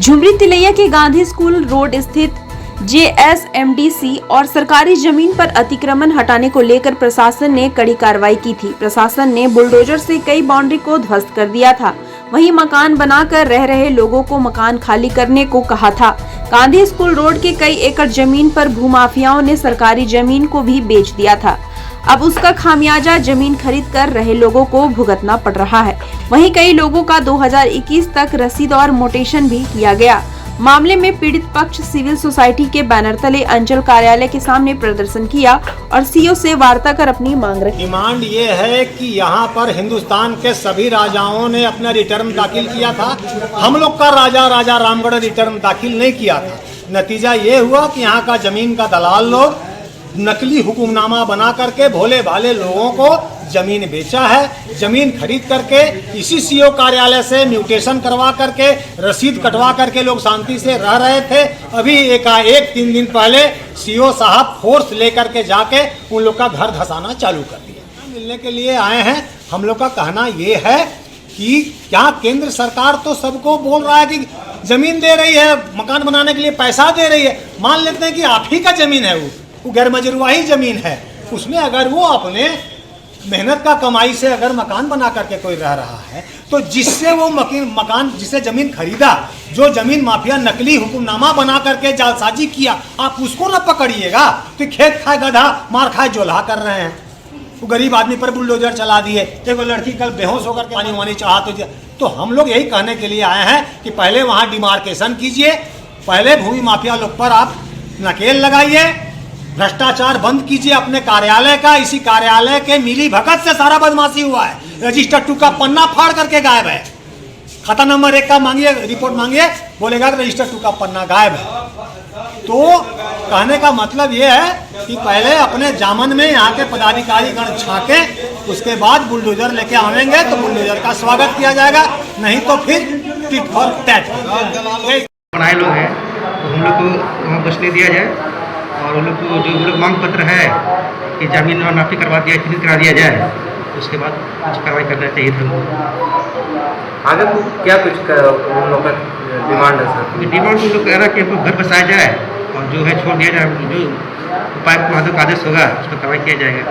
झुमरी तिलैया के Gandhi school road स्थित JSMDC और सरकारी जमीन पर अतिक्रमण हटाने को लेकर प्रशासन ने कड़ी कार्रवाई की थी। प्रशासन ने बुलडोजर से कई बाउंड्री को ध्वस्त कर दिया था। वहीं मकान बनाकर रह रहे लोगों को मकान खाली करने को कहा था। गांधी स्कूल रोड के कई एकड़ जमीन पर भूमाफियाओं ने सरकारी जमीन को भी बेच दिया था। अब उसका खामियाजा जमीन खरीद कर रहे लोगों को भुगतना पड़ रहा है। वहीं कई लोगों का 2021 तक रसीद और मोटेशन भी किया गया। मामले में पीड़ित पक्ष सिविल सोसाइटी के बैनर तले अंचल कार्यालय के सामने प्रदर्शन किया और सीओ से वार्ता कर अपनी मांग रखी। डिमांड ये है कि यहाँ पर हिंदुस्तान के सभी राजाओं ने अपना रिटर्न दाखिल किया था। हम लोग का राजा रामगढ़ रिटर्न दाखिल नहीं किया था। नतीजा ये हुआ कि यहाँ का जमीन का दलाल लोग नकली हुकुमनामा बना करके भोले भाले लोगों को जमीन बेचा है। जमीन खरीद करके इसी सीओ कार्यालय से म्यूटेशन करवा करके रसीद कटवा करके लोग शांति से रह रहे थे। अभी एकाएक 3 दिन पहले सीओ साहब फोर्स लेकर के जाके उन लोग का घर धसाना चालू कर दिया। मिलने के लिए आए हैं। हम लोग का कहना ये है कि क्या केंद्र सरकार तो सबको बोल रहा है कि जमीन दे रही है, मकान बनाने के लिए पैसा दे रही है। मान लेते हैं कि आप ही का जमीन है, वो गैर मजरूआही जमीन है। उसमें अगर वो अपने मेहनत का कमाई से अगर मकान बना करके कोई रह रहा है तो जिससे वो मकान जिससे जमीन खरीदा, जो जमीन माफिया नकली हुकुमनामा बना करके जालसाजी किया, आप उसको न पकड़िएगा। तो खेत खाए गधा मार खाए जोल्हा कर रहे हैं। वो गरीब आदमी पर बुलडोजर चला दिए। एक लड़की कल बेहोश होकर पानी वानी चाहा तो हम लोग यही कहने के लिए आए हैं कि पहले वहाँ डिमार्केशन कीजिए, पहले भूमि माफिया लोग पर आप नकेल लगाइए, भ्रष्टाचार बंद कीजिए अपने कार्यालय का। इसी कार्यालय के मिली भगत से सारा बदमाशी हुआ है। रजिस्टर 2 का पन्ना फाड़ करके गायब है। खाता नंबर 1 का मांगिए, रिपोर्ट मांगिए, बोलेगा कि रजिस्टर 2 का पन्ना गायब है। तो कहने का मतलब ये है कि पहले अपने जामन में यहाँ के पदाधिकारी गण छाके, उसके बाद बुलडोजर लेके आवेंगे तो बुलडोजर का स्वागत किया जाएगा, नहीं तो फिर टिट फॉर टैट। बनाए लोग हैं तो हम लोग को वहाँ बचने दिया जाए और उन लोग को जो लोग मांग पत्र है कि जमीन नापी करवा दिया, चिन्हित करा दिया जाए, उसके बाद कुछ कार्रवाई करना चाहिए था। आगे क्या कुछ उन लोग का डिमांड है सर? डिमांड उन लोग कह रहा है कि हमको घर बसाया जाए और जो है छोड़ दिया जाए। जो उपायुक्त महोदय का आदेश होगा उस पर कार्रवाई किया जाएगा।